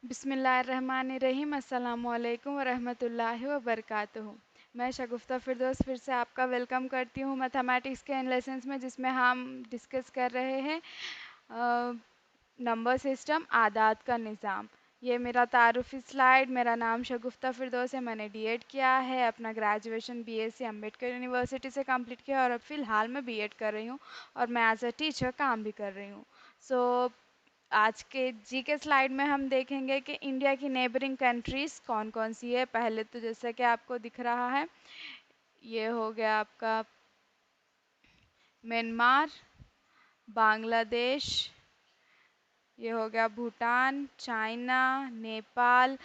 बिस्मिल्लाहिर्रहमानिर्रहीम अस्सलामुअलैकुम वरहमतुल्लाहि वबरकातुहू। मैं शगुफ्ता फिरदौस फिर से आपका वेलकम करती हूँ मैथमेटिक्स के इन लेसन्स में, जिसमें हम डिस्कस कर रहे हैं नंबर सिस्टम आदाद का निज़ाम। ये मेरा तारुफ़ी स्लाइड। मेरा नाम शगुफ्ता फिरदौस है। मैंने डीएड किया है, अपना ग्रेजुएशन बीएससी अम्बेडकर यूनिवर्सिटी से कंप्लीट किया और अब फ़िलहाल मैं बीएड कर रही हूँ और मैं एज अ टीचर काम भी कर रही हूँ। सो आज के जी के स्लाइड में हम देखेंगे कि इंडिया की नेबरिंग कंट्रीज़ कौन कौन सी है। पहले तो जैसा कि आपको दिख रहा है, ये हो गया आपका म्यांमार, बांग्लादेश, ये हो गया भूटान, चाइना, नेपाल,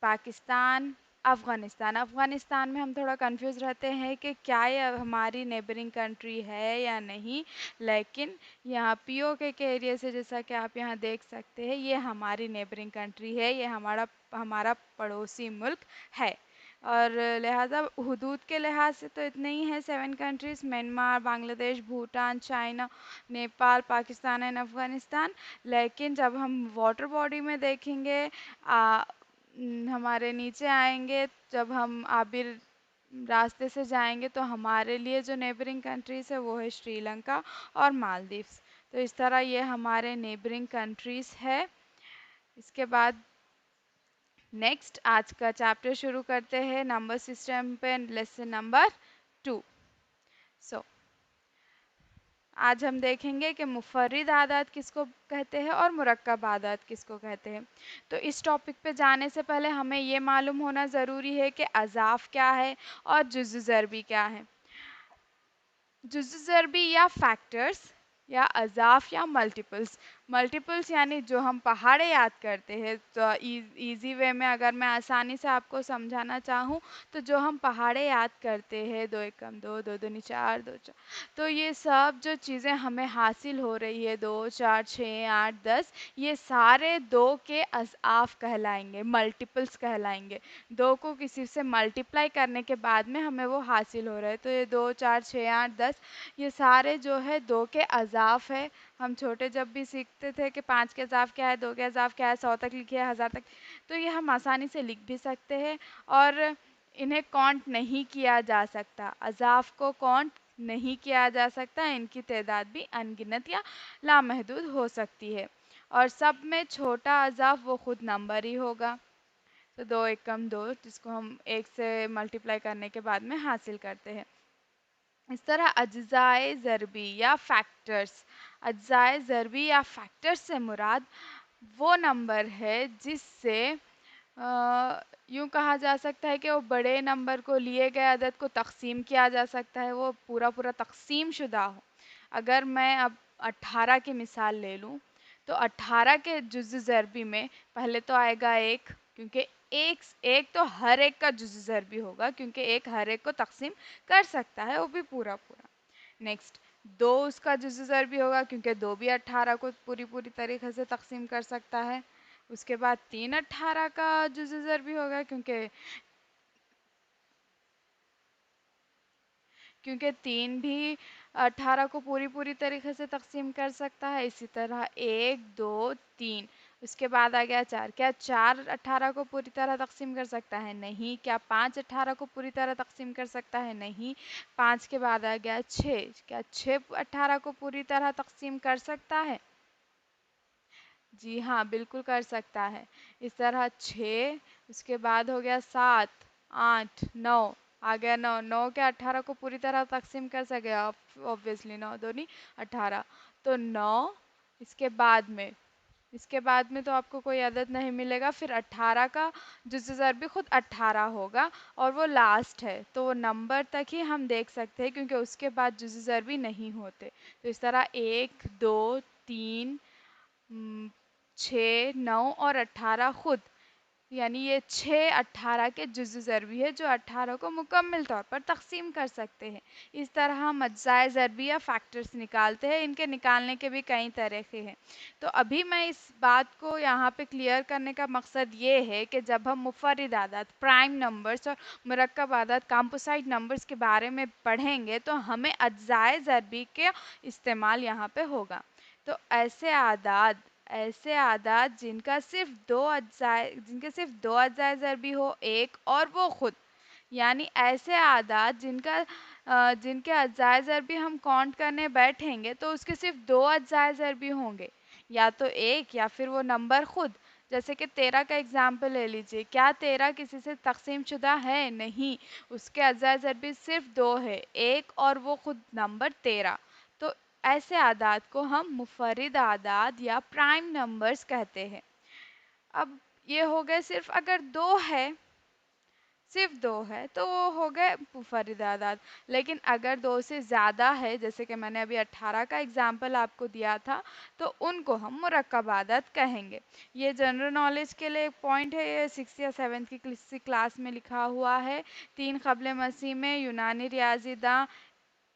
पाकिस्तान, अफ़गानिस्तान। अफ़गानिस्तान में हम थोड़ा कंफ्यूज रहते हैं कि क्या ये हमारी नेबरिंग कंट्री है या नहीं, लेकिन यहाँ पीओके के एरिया से, जैसा कि आप यहाँ देख सकते हैं, ये हमारी नेबरिंग कंट्री है, ये हमारा हमारा पड़ोसी मुल्क है। और लिहाजा हुदूद के लिहाज से तो इतने ही हैं 7 countries: Myanmar, Bangladesh, Bhutan, China, Nepal, Pakistan and Afghanistan. लेकिन जब हम वाटर बॉडी में देखेंगे, हमारे नीचे आएंगे, जब हम आबिर रास्ते से जाएंगे, तो हमारे लिए जो नेबरिंग कंट्रीज़ है वो है श्रीलंका और मालदीव्स। तो इस तरह ये हमारे नेबरिंग कंट्रीज़ है। इसके बाद नेक्स्ट आज का चैप्टर शुरू करते हैं नंबर सिस्टम पे, लेसन नंबर 2। सो आज हम देखेंगे कि मुफर्रिद आदाद किसको कहते हैं और मुरक्कब आदाद किसको कहते हैं। तो इस टॉपिक पे जाने से पहले हमें ये मालूम होना ज़रूरी है कि अज़ाफ़ क्या है और जुज़् ज़रबी क्या है। जुज़् ज़रबी या फैक्टर्स या अज़ाफ़ या मल्टीपल्स। मल्टीपल्स यानी जो हम पहाड़े याद करते हैं, तो ईज़ी वे में अगर मैं आसानी से आपको समझाना चाहूँ, तो जो हम पहाड़े याद करते हैं, 2 एकम 2, 2 दूनी 4, 2 4, तो ये सब जो चीज़ें हमें हासिल हो रही है, 2 4 6 8 10, ये सारे 2 के अज़ाफ़ कहलाएंगे, मल्टीपल्स कहलाएंगे। 2 को किसी से मल्टीप्लाई करने के बाद में हमें वो हासिल हो रहा है, तो ये 2 4 6 8 10, ये सारे जो है 2 के अज़ाफ़ है। हम छोटे जब भी सीखते थे कि 5 के अज़ाफ़ क्या है, 2 के अज़ाफ़ क्या है, 100 तक लिखिए, 1000 तक, तो ये हम आसानी से लिख भी सकते हैं और इन्हें काउंट नहीं किया जा सकता। अज़ाफ़ को काउंट नहीं किया जा सकता, इनकी तादाद भी अनगिनत या लामहदूद हो सकती है और सब में छोटा अज़ाफ़ वो ख़ुद नंबर ही होगा। तो 2 एकम 2, जिसको हम 1 से मल्टीप्लाई करने के बाद में हासिल करते हैं। इस तरह अज्ज़ाए ज़रबी या फैक्टर्स, अज्ज़ाए ज़रबी या फैक्टर्स से मुराद वो नंबर है जिससे यूँ कहा जा सकता है कि वो बड़े नंबर को, लिए गए अदद को तक़सीम किया जा सकता है, वो पूरा पूरा तक़सीम शुदा हो। अगर मैं अब 18 की मिसाल ले लूँ, तो 18 के जुज़् ज़रबी में पहले तो आएगा 1, क्योंकि एक तो हर एक का जुज़् ज़रबी होगा, क्योंकि एक हर एक को तक़सीम कर सकता है, वो भी पूरा पूरा। नेक्स्ट 2 उसका जुज़् ज़रबी होगा, क्योंकि 2 भी 18 को पूरी पूरी तरीके से तक़सीम कर सकता है। उसके बाद 3 18 का जुज़् ज़रबी होगा, क्योंकि 3 भी 18 को पूरी पूरी तरीके से तक़सीम कर सकता है। इसी तरह 1 2 3, उसके बाद आ गया 4। क्या 4 18 को पूरी तरह तक़सीम कर सकता है? नहीं। क्या 5 18 को पूरी तरह तक़सीम कर सकता है? नहीं। 5 के बाद आ गया 6। क्या 6 18 को पूरी तरह तक़सीम कर सकता है? जी हाँ, बिल्कुल कर सकता है। इस तरह 6, उसके बाद हो गया 7 8 9, आ गया 9। 9 क्या 18 को पूरी तरह तक़सीम कर सकेगा? ऑब्वियसली 9 दूनी 18, तो 9। इसके बाद में तो आपको कोई अदद नहीं मिलेगा। फिर 18 का जुज़् ज़रबी ख़ुद 18 होगा और वो लास्ट है, तो वो नंबर तक ही हम देख सकते हैं, क्योंकि उसके बाद जुज़् ज़रबी नहीं होते। तो इस तरह 1 2 3 6 9 और 18 ख़ुद, यानी ये 6 18 के जुज़् ज़रबी है, जो 18 को मुकम्मल तौर पर तक़सीम कर सकते हैं। इस तरह हम अज्ज़ाए ज़रबी या फैक्टर्स निकालते हैं। इनके निकालने के भी कई तरीक़े हैं। तो अभी मैं इस बात को यहाँ पे क्लियर करने का मकसद ये है कि जब हम मुफ़र्रिद आदाद, प्राइम नंबर्स और मुरक्कब आदाद, कंपोज़िट नंबर्स के बारे में पढ़ेंगे, तो हमें अज्ज़ाए ज़रबी के इस्तेमाल यहाँ पे होगा। तो ऐसे आदाद जिनके सिर्फ दो अज्जाए ज़रबी हो, एक और वो खुद। यानी ऐसे आदाद जिनके अज्जाए ज़रबी हम काउंट करने बैठेंगे तो उसके सिर्फ दो अज्जाए ज़रबी होंगे, या तो एक या फिर वो नंबर खुद। जैसे कि 13 का एग्जाम्पल ले लीजिए। क्या 13 किसी से तकसीम शुदा है? नहीं, उसके अज्जाए ज़रबी सिर्फ दो है, एक और वो खुद नंबर 13। तो ऐसे आदाद को हम मुफर्रिद आदाद या प्राइम नंबर्स कहते हैं। अब ये हो गए सिर्फ अगर दो है, सिर्फ दो है तो वो हो गए मुफर्रिद आदाद। लेकिन अगर दो से ज़्यादा है, जैसे कि मैंने अभी 18 का एग्जाम्पल आपको दिया था, तो उनको हम मुरक्कब आदाद कहेंगे। ये जनरल नॉलेज के लिए एक पॉइंट है, ये 6 या 7 की किसी क्लास में लिखा हुआ है। 3 क़ब्ल मसीह में यूनानी रियाजीदां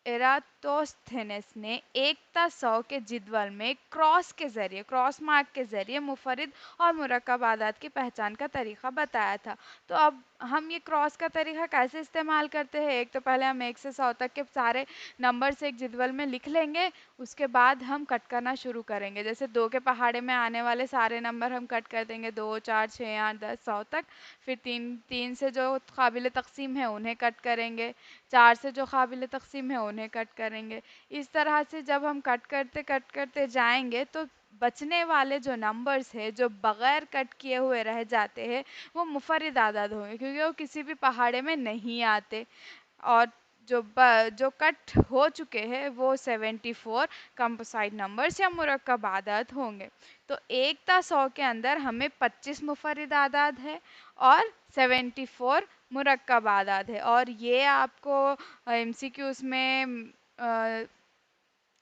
एरातोस्थेनेस ने एकता 100 के जिदवल में क्रॉस मार्क के ज़रिए मुफर्रिद और मुरक्कब आदाद की पहचान का तरीक़ा बताया था। तो अब हम ये क्रॉस का तरीक़ा कैसे इस्तेमाल करते हैं? एक तो पहले हम 1 से 100 तक के सारे नंबर्स एक जिदवल में लिख लेंगे, उसके बाद हम कट करना शुरू करेंगे। जैसे 2 के पहाड़े में आने वाले सारे नंबर हम कट कर देंगे, 2, 4, 6, 8, 10, 100 तक। फिर 3 से जो काबिल तक़सीम है उन्हें कट करेंगे, 4 से जो काबिल तक़सीम है उन्हें कट करेंगे। इस तरह से जब हम कट करते जाएंगे तो बचने वाले जो नंबर्स हैं, जो बग़ैर कट किए हुए रह जाते हैं, वो मुफर्रिद आदाद होंगे, क्योंकि वो किसी भी पहाड़े में नहीं आते। और जो कट हो चुके हैं वो 74 कंपोसाइट नंबर्स या मुरक्कब आदाद होंगे। तो एकता 100 के अंदर हमें 25 मुफर्रिद आदाद है और 74 मुरक्कब आदाद है। और ये आपको एमसीक्यूज़ में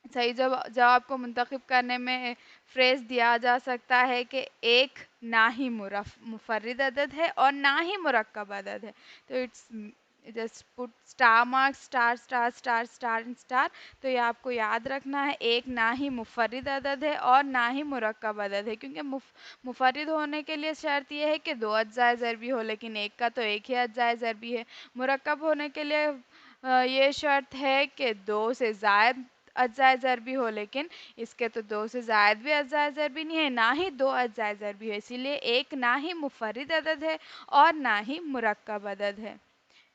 सही जवाब को मुंतखब करने में फ्रेज दिया जा सकता है कि एक ना ही मुफर्रिद अदद है और ना ही मुरक्कब अदद है। तो it's just put star mark, star star star star and star. तो ये आपको याद रखना है, एक ना ही मुफर्रिद अदद है और ना ही मुरक्कब अदद है, क्योंकि मुफर्रिद होने के लिए शर्त यह है कि दो अज्जाए ज़रबी हो, लेकिन एक का तो एक ही अज्जाए ज़रबी है। मुरक्कब होने के लिए ये शर्त है कि दो से ज़ायद अज्जाए ज़रबी हो, लेकिन इसके तो दो से ज़ायद भी अज्जाए ज़रबी नहीं है, ना ही दो अज्जाए ज़रबी है। इसीलिए एक ना ही मुफर्रिद अदद है और ना ही मुरक्कब अदद है।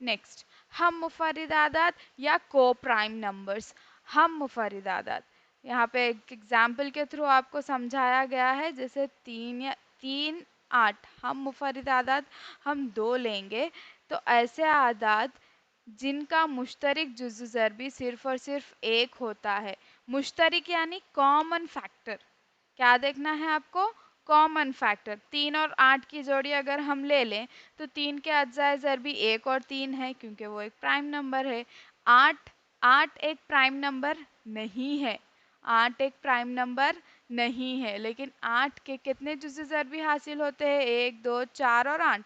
नेक्स्ट, हम मुफर्रिद आदाद या को प्राइम नंबर्स। हम मुफर्रिद आदाद, यहाँ पे एक एग्जाम्पल के थ्रू आपको समझाया गया है। जैसे 3, 8 हम मुफर्रिद आदाद हम दो लेंगे, तो ऐसे आदाद जिनका मुश्तरक जुज़्व ज़रबी सिर्फ और सिर्फ एक होता है। मुश्तरक यानी कॉमन फैक्टर। क्या देखना है आपको? Common factor. 3 और 8 की जोड़ी अगर हम ले लें तो 3 के अज्जाए ज़रबी 1 और 3 है, क्योंकि वो एक प्राइम नंबर है। 8 एक प्राइम नंबर नहीं है, 8 एक प्राइम नंबर नहीं है, लेकिन 8 के कितने जुज़्व ज़रबी हासिल होते हैं? 1, 2, 4 और 8।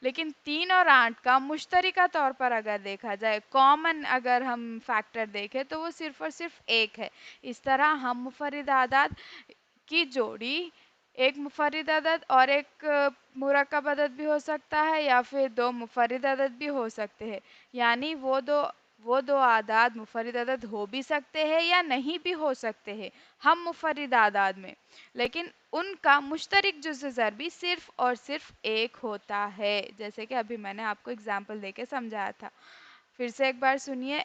लेकिन 3 और 8 का मुश्तरका तौर पर अगर देखा जाए, कॉमन अगर हम फैक्टर देखें, तो वो सिर्फ और सिर्फ एक है। इस तरह हम मुफर्रिद आदाद की जोड़ी एक मुफर्रिद अदद और एक मुरक्कब अदद भी हो सकता है, या फिर दो मुफर्रिद अदद भी हो सकते हैं। यानी वो दो आदाद मुफर्रिद अदद हो भी सकते हैं या नहीं भी हो सकते हैं हम मुफर्रिद आदाद में, लेकिन उनका मुश्तरक जुज़्व ज़रबी सिर्फ और सिर्फ एक होता है, जैसे कि अभी मैंने आपको एग्जाम्पल देके समझाया था। फिर से एक बार सुनिए,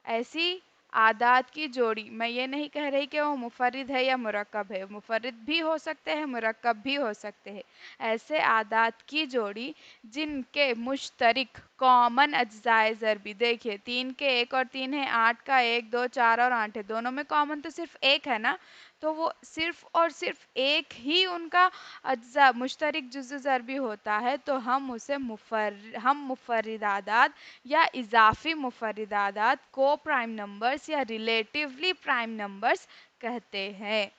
ऐसी आदाद की जोड़ी, मैं ये नहीं कह रही कि वो मुफर्रिद है या मुरक्कब है, मुफर्रिद भी हो सकते हैं, मुरक्कब भी हो सकते हैं। ऐसे आदाद की जोड़ी जिनके मुश्तरक कॉमन अज्जाए ज़रबी, देखिए 3 के 1 और 3 है, 8 का 1, 2, 4 और 8 है, दोनों में कॉमन तो सिर्फ एक है ना। तो वो सिर्फ और सिर्फ एक ही उनका अज्जा मुश्तरक जुज़्व ज़रबी होता है, तो हम उसे मुफर्रिद आदाद या इज़ाफ़ी मुफर्रिद आदाद, को प्राइम नंबर्स या रिलेटिवली प्राइम नंबर्स कहते हैं।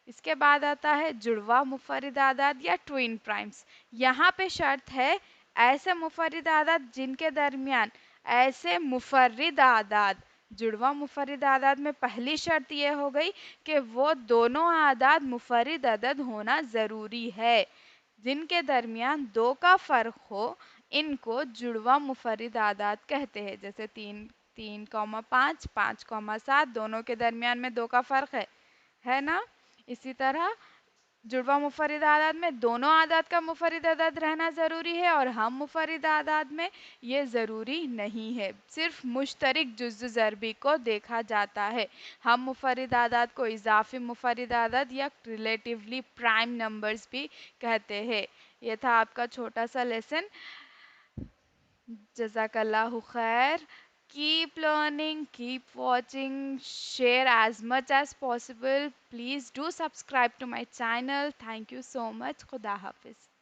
इसके बाद आता है जुड़वा मुफर्रिद आदाद या ट्विन प्राइम्स। यहाँ पे शर्त है, ऐसे मुफर्रिद आदाद जिनके दरमियान ऐसे मुफर्रिद आदाद, जुड़वा मुफर्रिद आदाद में पहली शर्त ये हो गई कि वो दोनों आदाद मुफर्रिद अदद होना ज़रूरी है। जिनके दरमियान दो का फ़र्क हो, इनको जुड़वा मुफर्रिद आदाद कहते हैं। जैसे 3, 5, 5, 7 दोनों के दरमियान में दो का फ़र्क है ना। इसी तरह जुड़वा मुफर्रिद आदाद में दोनों आदाद का मुफर्रिद अदद रहना ज़रूरी है और हम मुफर्रिद आदाद में ये ज़रूरी नहीं है। सिर्फ मुश्तरक जुज़् ज़रबी को देखा जाता है। हम मुफर्रिद आदाद को इज़ाफ़ी मुफर्रिद आदाद या रिलेटिवली प्राइम नंबर्स भी कहते हैं। ये था आपका छोटा सा लेसन। जज़ाकल्लाहु खैर। Keep learning, keep watching, share as much as possible. Please do subscribe to my channel. Thank you so much. Khuda Hafiz.